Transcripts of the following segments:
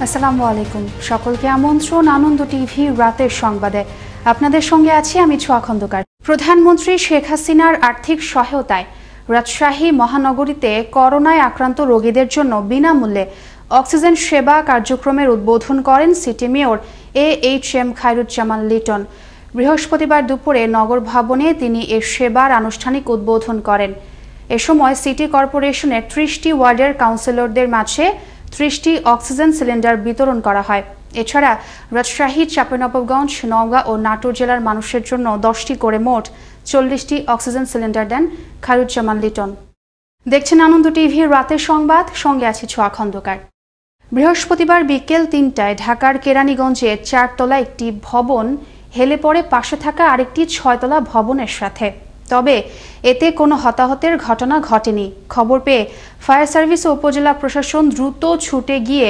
আসসালামু আলাইকুম। সকলকে আমন্ত্রণ আনন্দ টিভি রাতের সংবাদে। আপনাদের সঙ্গে আছি আমি ছোঁয়া খন্দকার। প্রধানমন্ত্রী শেখ হাসিনার আর্থিক সহায়তায় রাজশাহী মহানগরীতে করোনায় আক্রান্ত রোগীদের জন্য বিনামূল্যে অক্সিজেন সেবা কার্যক্রমের উদ্বোধন করেন city mayor AHM Khairuzzaman Liton. বৃহস্পতিবার দুপুরে নগর ভবনে তিনি এ সেবার আনুষ্ঠানিক উদ্বোধন করেন। এ সময় সিটি কর্পোরেশনের 30টি ওয়ার্ডের কাউন্সিলরদের মাঝে 30টি অক্সিজেন সিলিন্ডার বিতরণ করা হয়। এছাড়া রাজশাহী, চাঁপাইনবাবগঞ্জ, নওগাঁ ও নাটোর জেলার মানুষের জন্য 10টি করে মোট 40টি অক্সিজেন সিলিন্ডার দেন খায়রুজ্জামান লিটন। দেখছেন আনন্দ টিভি রাতের সংবাদ, সঙ্গে আছি ছোঁয়া খন্দকার। বৃহস্পতিবার বিকেল 3টায় ঢাকার কেরানীগঞ্জে 4 তলা একটি ভবন হেলে পড়ে পাশে থাকা আরেকটি 6 তলা ভবনের সাথে। তবে এতে কোনো হতাহতের ঘটনা ঘটেনি। খবর পেয়ে ফায়ার সার্ভিস ও উপজেলা প্রশাসন দ্রুত ছুটে গিয়ে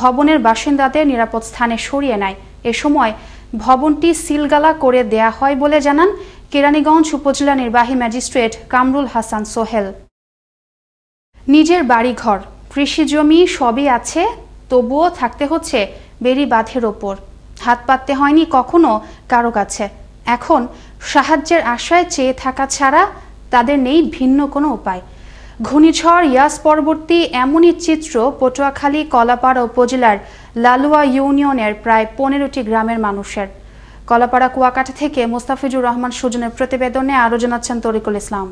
ভবনের বাসিন্দাদের নিরাপদ স্থানে সরিয়ে নেয়। এ সময় ভবনটি সিলগালা করে দেয়া হয় বলে জানান কেরানীগঞ্জ উপজেলা নির্বাহী ম্যাজিস্ট্রেট কামরুল হাসান সোহেল। নিজের বাড়িঘর, কৃষি জমি সবই আছে, তবুও থাকতে হচ্ছে বেড়িবাঁধের ওপর। হাত পাততে হয়নি কখনো কারো কাছে। এখন সাহায্যের আশায় চেয়ে থাকা ছাড়া তাদের নেই ভিন্ন কোনো উপায়। ঘূর্ণিঝড় ইয়াস পরবর্তী এমনই চিত্র পটুয়াখালী কলাপাড়া উপজেলার লালুয়া ইউনিয়নের প্রায় 15টি গ্রামের মানুষের। কলাপাড়া কুয়াকাটা থেকে মোস্তাফিজুর রহমান সুজনের প্রতিবেদনে আরও জানাচ্ছেন তরিকুল ইসলাম।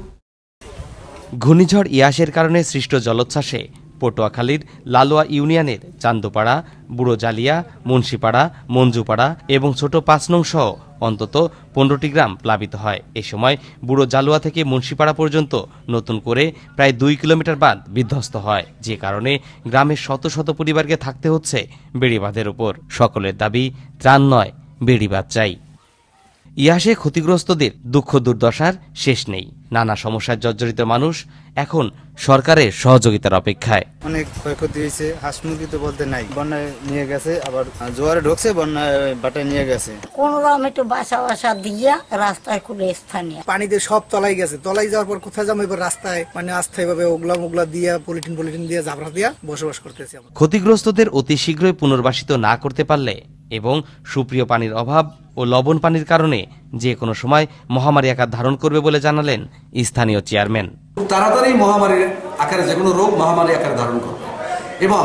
ঘূর্ণিঝড় ইয়াসের কারণে সৃষ্ট জলোচ্ছ্বাসে পটুয়াখালীর লালুয়া ইউনিয়নের চান্দপাড়া, বুড়োজালিয়া, মুন্সিপাড়া, মঞ্জুপাড়া এবং ছোট 5 নং সহ অন্তত 15টি গ্রাম প্লাবিত হয়। এ সময় বুড়ো জালুয়া থেকে মুন্সিপাড়া পর্যন্ত নতুন করে প্রায় 2 কিলোমিটার বাঁধ বিধ্বস্ত হয়, যে কারণে গ্রামের শত শত পরিবারকে থাকতে হচ্ছে বেড়িবাঁধের উপর। সকলের দাবি ত্রাণ নয়, বেড়িবাঁধ চাই। ইয়াসে ক্ষতিগ্রস্তদের দুঃখ দুর্দশার শেষ নেই। নানা সমস্যার জর্জরিত মানুষ এখন সরকারের সহযোগিতার অপেক্ষায়। অনেক ক্ষয়ক্ষতি হয়েছে, হাঁস মুরগি তো বলতে নাই, বন্যায় নিয়ে গেছে, আবার জোয়ারে ঢুকছে, বন্যায় বাটায় নিয়ে গেছে। কোন রকম একটু বাসা দিয়া রাস্তায় কোনো স্থানীয় পানিতে সব তলাই গেছে। তলাই যাওয়ার পর কোথায় যাবো? এবার রাস্তায় মানে আস্থায় ভাবে ওগুলা দিয়ে পলিথিন দিয়ে জাবরা দিয়া বসবাস করতেছি। ক্ষতিগ্রস্তদের অতি শীঘ্রই পুনর্বাসিত না করতে পারলে এবং সুপ্রিয় পানির অভাব ও লবণ পানির কারণে যে কোনো সময় মহামারী আকার ধারণ করবে বলে জানালেন স্থানীয় চেয়ারম্যান। তাড়াতাড়ি মহামারীর আকারে যে কোনো রোগ মহামারী আকারে ধারণ করবে এবং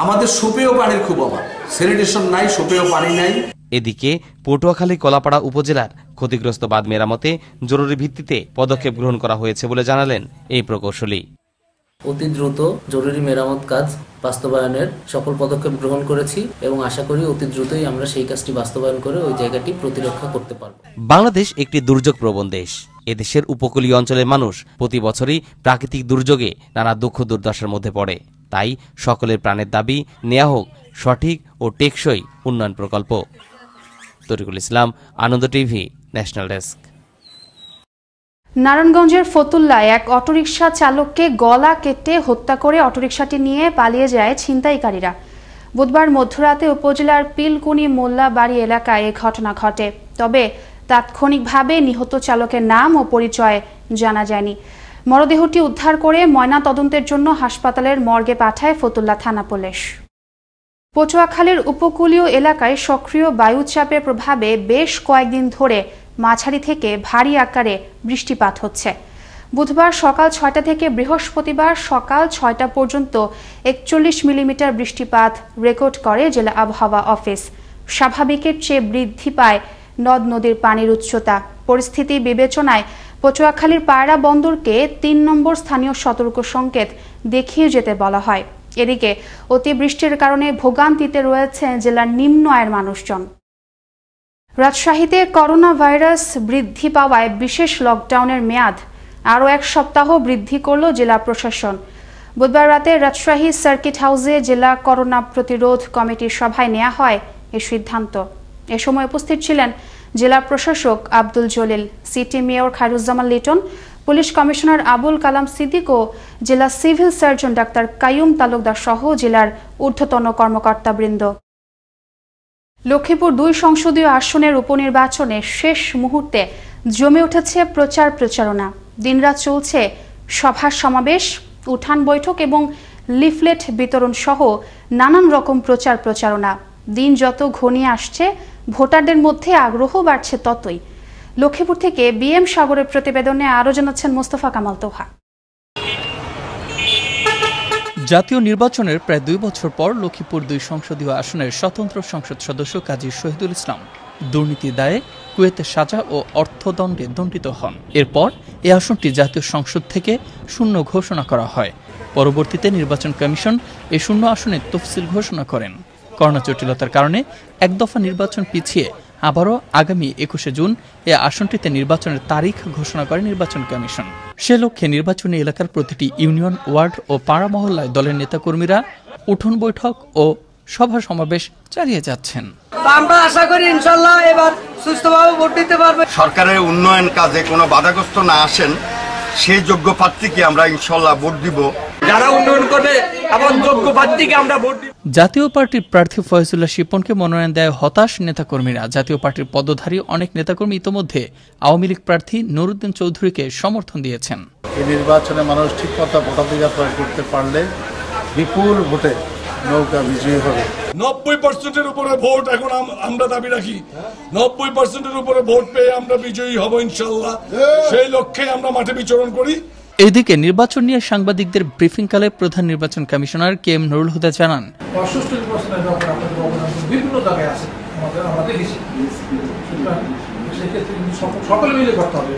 আমাদের সুপেয় পানির খুব অভাব, স্যানিটেশন নাই, সুপেয় পানি নাই। এদিকে পটুয়াখালী কলাপাড়া উপজেলার ক্ষতিগ্রস্ত বাঁধ মেরামতে জরুরি ভিত্তিতে পদক্ষেপ গ্রহণ করা হয়েছে বলে জানালেন এই প্রকৌশলী। অতি দ্রুত জরুরি মেরামত কাজ বাস্তবায়নের সকল পদক্ষেপ গ্রহণ করেছি এবং আশা করি অতি দ্রুতই আমরা সেই কাজটি বাস্তবায়ন করে ওই জায়গাটি প্রতিরক্ষা করতে পারব। বাংলাদেশ একটি দুর্যোগ প্রবণ দেশ। এদেশের উপকূলীয় অঞ্চলের মানুষ প্রতি বছরই প্রাকৃতিক দুর্যোগে নানা দুঃখ দুর্দশার মধ্যে পড়ে। তাই সকলের প্রাণের দাবি নেওয়া হোক সঠিক ও টেকসই উন্নয়ন প্রকল্প। তরিকুল ইসলাম, আনন্দ টিভি, ন্যাশনাল ডেস্ক। নারায়ণগঞ্জের ফতুল্লায় এক অটোরিকশা চালককে গলা কেটে হত্যা করে অটোরিকশাটি নিয়ে পালিয়ে যায় ছিনতাইকারীরা। বুধবার মধ্যরাতে উপজেলার পিলকুনি মোল্লা বাড়ি এলাকায় এ ঘটনা ঘটে। তবে তাৎক্ষণিকভাবে নিহত চালকের নাম ও পরিচয় জানা যায়নি। মরদেহটি উদ্ধার করে ময়না তদন্তের জন্য হাসপাতালের মর্গে পাঠায় ফতুল্লা থানা পুলিশ। পটুয়াখালীর উপকূলীয় এলাকায় সক্রিয় বায়ুচাপের প্রভাবে বেশ কয়েকদিন ধরে মাঝারি থেকে ভারী আকারে বৃষ্টিপাত হচ্ছে। বুধবার সকাল 6টা থেকে বৃহস্পতিবার সকাল 6টা পর্যন্ত 41 মিলিমিটার বৃষ্টিপাত রেকর্ড করে জেলা আবহাওয়া অফিস। স্বাভাবিকের চেয়ে বৃদ্ধি পায় নদ নদীর পানির উচ্চতা। পরিস্থিতি বিবেচনায় পটুয়াখালীর পায়রা বন্দরকে 3 নম্বর স্থানীয় সতর্ক সংকেত দেখিয়ে যেতে বলা হয়। এদিকে অতিবৃষ্টির কারণে ভোগান্তিতে রয়েছে জেলার নিম্ন আয়ের মানুষজন। রাজশাহীতে করোনা ভাইরাস বৃদ্ধি পাওয়ায় বিশেষ লকডাউনের মেয়াদ আরও 1 সপ্তাহ বৃদ্ধি করল জেলা প্রশাসন। বুধবার রাতে রাজশাহী সার্কিট হাউসে জেলা করোনা প্রতিরোধ কমিটির সভায় নেওয়া হয় এ সিদ্ধান্ত। এ সময় উপস্থিত ছিলেন জেলা প্রশাসক Abdul Jalil, city mayor Khairuzzaman Liton, police commissioner Abul Kalam Siddique ও জেলা civil surgeon doctor Kaiyum Talukdar সহ জেলার ঊর্ধ্বতন কর্মকর্তাবৃন্দ। লক্ষ্মীপুর 2 সংসদীয় আসনের উপনির্বাচনে শেষ মুহূর্তে জমে উঠেছে প্রচারণা। দিনরাত চলছে সভা সমাবেশ, উঠান বৈঠক এবং লিফলেট বিতরণ সহ নানান রকম প্রচারণা। দিন যত ঘনিয়ে আসছে ভোটারদের মধ্যে আগ্রহ বাড়ছে ততই। লক্ষ্মীপুর থেকে বিএম সাগরের প্রতিবেদনে আরও জানাচ্ছেন মোস্তফা কামাল তোহা। জাতীয় নির্বাচনের প্রায় 2 বছর পর লক্ষ্মীপুর 2 সংসদীয় আসনের স্বতন্ত্র সংসদ সদস্য কাজী শহীদুল ইসলাম দুর্নীতি দায়ে কুয়েতে সাজা ও অর্থদণ্ডে দণ্ডিত হন। এরপর এই আসনটি জাতীয় সংসদ থেকে শূন্য ঘোষণা করা হয়। পরবর্তীতে নির্বাচন কমিশন এই শূন্য আসনের তফসিল ঘোষণা করেন। করোনা জটিলতার কারণে এক দফা নির্বাচন পিছিয়ে আবারও আগামী 21শে জুন এ আসনটিতে নির্বাচনের তারিখ ঘোষণা করে নির্বাচন কমিশন। সে লক্ষ্যে নির্বাচনী এলাকার প্রতিটি ইউনিয়ন, ওয়ার্ড ও পাড়া মহল্লায় দলের নেতাকর্মীরা উঠোন বৈঠক ও সভা সমাবেশ চালিয়ে যাচ্ছেন। আমরা আশা করি ইনশাআল্লাহ এবার সুস্থভাবে ভোট দিতে পারবে। সরকারের উন্নয়ন কাজে কোনো বাধাগ্রস্ত না আসেন সেই যোগ্য প্রার্থীকে আমরা ইনশাআল্লাহ ভোট দিব। যারা উন্নয়ন করবে এবং যোগ্য প্রার্থীকে আমরা ভোট দিব। জাতীয় পার্টির প্রার্থী ফয়জুল্লাহ শিপনকে মনোনয়ন দেয় হতাশ নেতাকর্মীরা। জাতীয় পার্টির পদধারী অনেক নেতাকর্মী ইতোমধ্যে আওয়ামী লীগ প্রার্থী নুরুদ্দিন চৌধুরীকে সমর্থন দিয়েছেন। এই নির্বাচনে মানুষ ঠিকমতো ভোটাধিকার প্রয়োগ করতে পারলে বিপুল ভোটে নৌকা বিজয়ী হবে। 90% উপরে ভোট এখন আমরা দাবি রাখি। 90% উপরে ভোট পেয়ে আমরা বিজয়ী হব ইনশাআল্লাহ। সেই লক্ষ্যে আমরা মাঠে বিচরণ করি। এদিকে নির্বাচন নিয়ে সাংবাদিকদের ব্রিফিংকালে প্রধান নির্বাচন commissioner K M Nurul Huda জানান, বিভিন্ন জায়গায় আছে আমরা দেখেছি, সকলে মিলে করতে হবে।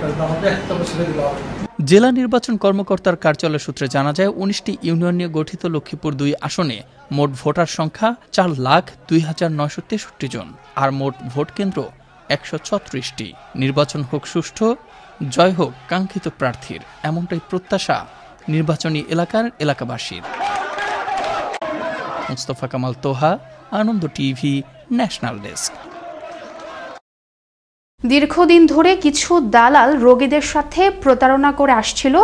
জেলা নির্বাচন কর্মকর্তার কার্যালয় সূত্রে জানা যায় 19টি ইউনিয়ন নিয়ে গঠিত লক্ষ্মীপুর 2 আসনে মোট ভোটার সংখ্যা 4,02,963 জন আর মোট ভোট কেন্দ্র 136টি। নির্বাচন হোক সুষ্ঠু, জয় হোক কাঙ্ক্ষিত প্রার্থীর, এমনটাই প্রত্যাশা নির্বাচনী এলাকাবাসীর। মোস্তফা কামাল তোহা, আনন্দ টিভি, ন্যাশনাল ডেস্ক। দীর্ঘদিন ধরে কিছু দালাল রোগীদের সাথে প্রতারণা করে আসছিল,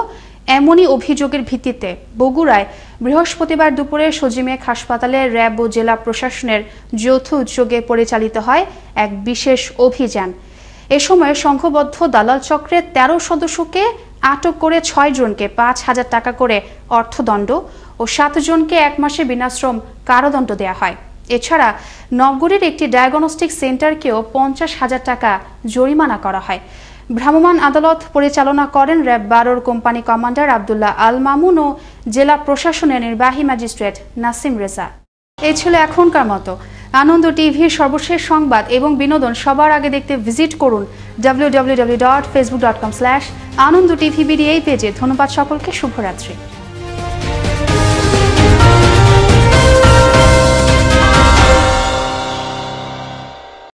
এমনই অভিযোগের ভিত্তিতে বগুড়ায় বৃহস্পতিবার দুপুরে সজিমেক হাসপাতালে র্যাব ও জেলা প্রশাসনের যৌথ উদ্যোগে পরিচালিত হয় এক বিশেষ অভিযান। এ সময় সংঘবদ্ধ দালাল চক্রের 13 সদস্যকে আটক করে 6 জনকে 5,000 টাকা করে অর্থদণ্ড ও 7 জনকে 1 মাসের বিনাশ্রম কারাদণ্ড দেওয়া হয়। এছাড়া নগরীর একটি ডায়াগনস্টিক সেন্টারকেও 50,000 টাকা জরিমানা করা হয়। ভ্রাম্যমাণ আদালত পরিচালনা করেন RAB 12 company commander Abdullah Al Mamun ও জেলা প্রশাসনের নির্বাহী ম্যাজিস্ট্রেট নাসিম রেজা। এই ছিল এখনকার মতো। আনন্দ টিভির সর্বশেষ সংবাদ এবং বিনোদন সবার আগে দেখতে ভিজিট করুন www.facebook.com/anondtvbd এই পেজে। ধন্যবাদ সকলকে, শুভরাত্রি।